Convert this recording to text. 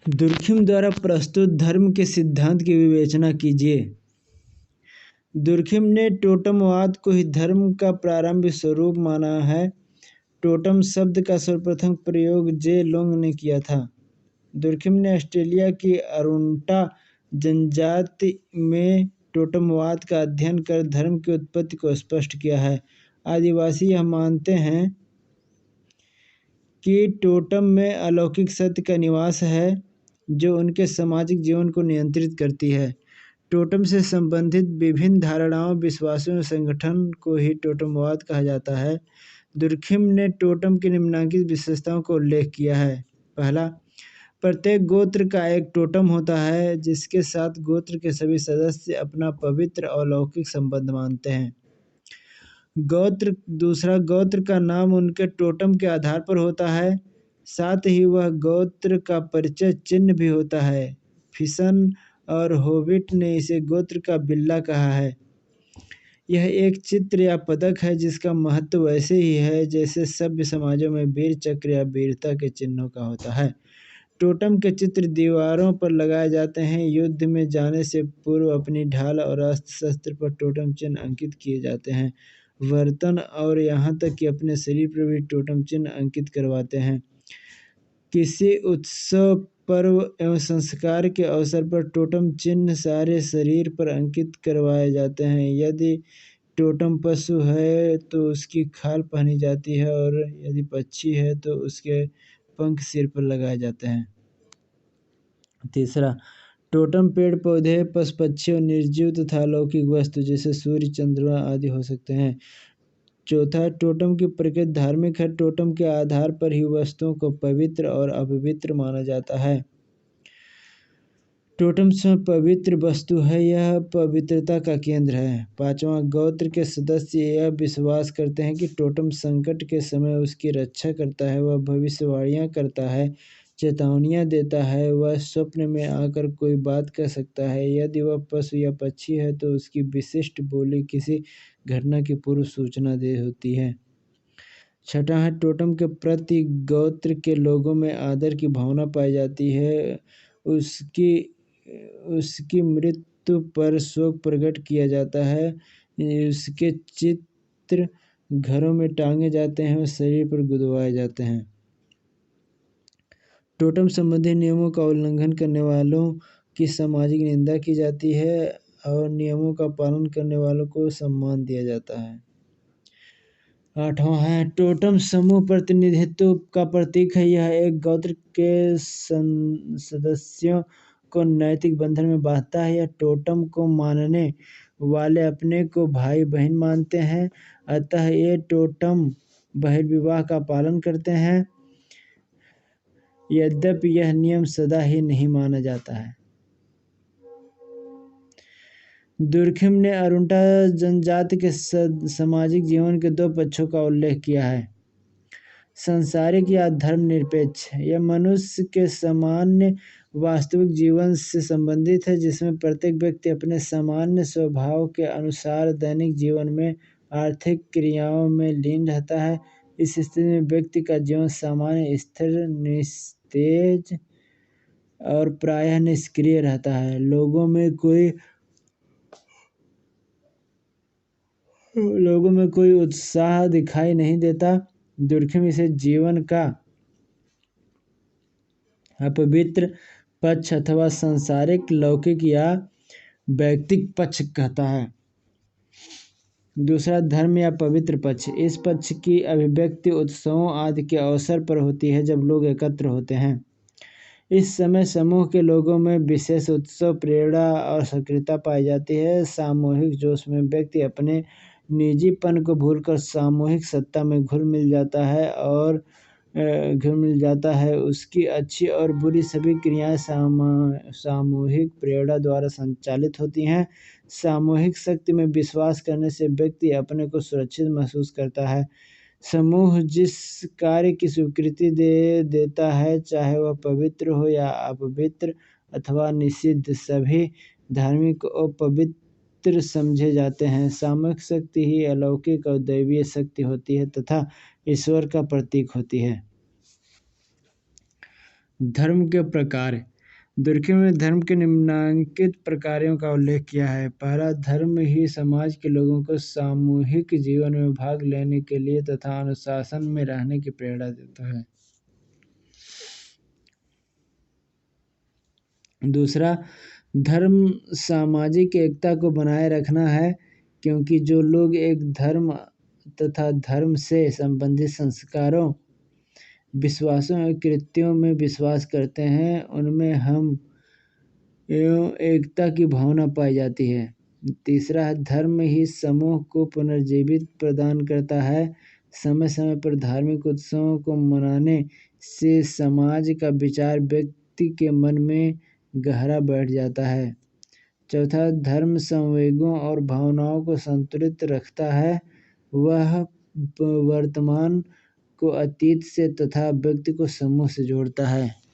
Durkheim द्वारा प्रस्तुत धर्म के सिद्धांत की विवेचना कीजिए। दुर्खिम ने टोटमवाद को ही धर्म का प्रारंभिक स्वरूप माना है। टोटम शब्द का सर्वप्रथम प्रयोग जे लोंग ने किया था। दुर्खिम ने ऑस्ट्रेलिया की अरुंटा जनजाति में टोटमवाद का अध्ययन कर धर्म की उत्पत्ति को स्पष्ट किया है। आदिवासी यह मानते हैं कि टोटम में अलौकिक सत्य का निवास है जो उनके सामाजिक जीवन को नियंत्रित करती है। टोटम से संबंधित विभिन्न धारणाओं, विश्वासों और संगठन को ही टोटमवाद कहा जाता है। दुर्खिम ने टोटम की निम्नलिखित विशेषताओं का उल्लेख किया है। पहला, प्रत्येक गोत्र का एक टोटम होता है जिसके साथ गोत्र के सभी सदस्य अपना पवित्र और अलौकिक संबंध मानते हैं। दूसरा, गोत्र का नाम उनके टोटम के आधार पर होता है, साथ ही वह गोत्र का परिचय चिन्ह भी होता है। फिशन और होविट ने इसे गोत्र का बिल्ला कहा है। यह एक चित्र या पदक है जिसका महत्व वैसे ही है जैसे सभ्य समाजों में वीर चक्र या वीरता के चिन्हों का होता है। टोटम के चित्र दीवारों पर लगाए जाते हैं। युद्ध में जाने से पूर्व अपनी ढाल और अस्त्र शस्त्र पर टोटम चिन्ह अंकित किए जाते हैं। बर्तन और यहाँ तक कि अपने शरीर पर भी टोटम चिन्ह अंकित करवाते हैं। किसी उत्सव, पर्व एवं संस्कार के अवसर पर टोटम चिन्ह सारे शरीर पर अंकित करवाए जाते हैं। यदि टोटम पशु है तो उसकी खाल पहनी जाती है और यदि पक्षी है तो उसके पंख सिर पर लगाए जाते हैं। तीसरा, टोटम पेड़ पौधे, पशु पक्षी और निर्जीव तथा अलौकिक वस्तु जैसे सूर्य, चंद्रमा आदि हो सकते हैं। चौथा, टोटम की प्रकृति धार्मिक है। टोटम के आधार पर ही वस्तुओं को पवित्र और अपवित्र माना जाता है। टोटम स्वयं पवित्र वस्तु है, यह पवित्रता का केंद्र है। पांचवा, गोत्र के सदस्य यह विश्वास करते हैं कि टोटम संकट के समय उसकी रक्षा करता है। वह भविष्यवाणियां करता है, चेतावनियां देता है। वह स्वप्न में आकर कोई बात कह सकता है। यदि वह पशु या पक्षी है तो उसकी विशिष्ट बोली किसी घटना की पूर्व सूचना दे होती है। छठा है, टोटम के प्रति गोत्र के लोगों में आदर की भावना पाई जाती है। उसकी मृत्यु पर शोक प्रकट किया जाता है। उसके चित्र घरों में टांगे जाते हैं और शरीर पर गुदवाए जाते हैं। टोटम संबंधी नियमों का उल्लंघन करने वालों की सामाजिक निंदा की जाती है और नियमों का पालन करने वालों को सम्मान दिया जाता है। आठवां है, टोटम समूह प्रतिनिधित्व का प्रतीक है। यह एक गोत्र के सदस्यों को नैतिक बंधन में बांधता है। यह टोटम को मानने वाले अपने को भाई बहन मानते हैं, अतः ये टोटम बहिर्विवाह का पालन करते हैं। यद्यपि यह नियम सदा ही नहीं माना जाता है। दुर्खिम ने अरुंटा जनजाति के सामाजिक जीवन के दो पक्षों का उल्लेख किया है, सांसारिक या धर्मनिरपेक्ष। यह मनुष्य के सामान्य वास्तविक जीवन से संबंधित है जिसमें प्रत्येक व्यक्ति अपने सामान्य स्वभाव के अनुसार दैनिक जीवन में आर्थिक क्रियाओं में लीन रहता है। इस स्थिति में व्यक्ति का जीवन सामान्य, स्थिर, निस्तेज और प्रायः निष्क्रिय रहता है। लोगों में कोई उत्साह दिखाई नहीं देता। दुर्खिम इसे जीवन का अपवित्र पक्ष अथवा सांसारिक, लौकिक या वैयक्तिक पक्ष कहता है। दूसरा, धर्म या पवित्र पक्ष। इस पक्ष की अभिव्यक्ति उत्सवों आदि के अवसर पर होती है जब लोग एकत्र होते हैं। इस समय समूह के लोगों में विशेष उत्सव, प्रेरणा और सक्रियता पाई जाती है। सामूहिक जोश में व्यक्ति अपने निजीपन को भूलकर सामूहिक सत्ता में घुल मिल जाता है। उसकी अच्छी और बुरी सभी क्रियाएं सामूहिक प्रेरणा द्वारा संचालित होती हैं। सामूहिक शक्ति में विश्वास करने से व्यक्ति अपने को सुरक्षित महसूस करता है। समूह जिस कार्य की स्वीकृति देता है, चाहे वह पवित्र हो या अपवित्र अथवा निषिद्ध, सभी धार्मिक और पवित्र समझे जाते हैं। सामूहिक शक्ति ही अलौकिक और दैवीय शक्ति होती है तथा ईश्वर का प्रतीक होती है। धर्म के प्रकार। दुर्कहेम में धर्म के निम्नलिखित प्रकारों का उल्लेख किया है। पहला, धर्म ही समाज के लोगों को सामूहिक जीवन में भाग लेने के लिए तथा अनुशासन में रहने की प्रेरणा देता है। दूसरा, धर्म सामाजिक एकता को बनाए रखना है, क्योंकि जो लोग एक धर्म तथा धर्म से संबंधित संस्कारों, विश्वासों और कृत्यों में विश्वास करते हैं, उनमें हम एवं एकता की भावना पाई जाती है। तीसरा, धर्म ही समूह को पुनर्जीवित प्रदान करता है। समय समय पर धार्मिक उत्सवों को मनाने से समाज का विचार व्यक्ति के मन में गहरा बैठ जाता है। चौथा, धर्म संवेगों और भावनाओं को संतुलित रखता है। वह वर्तमान को अतीत से तथा व्यक्ति को समूह से जोड़ता है।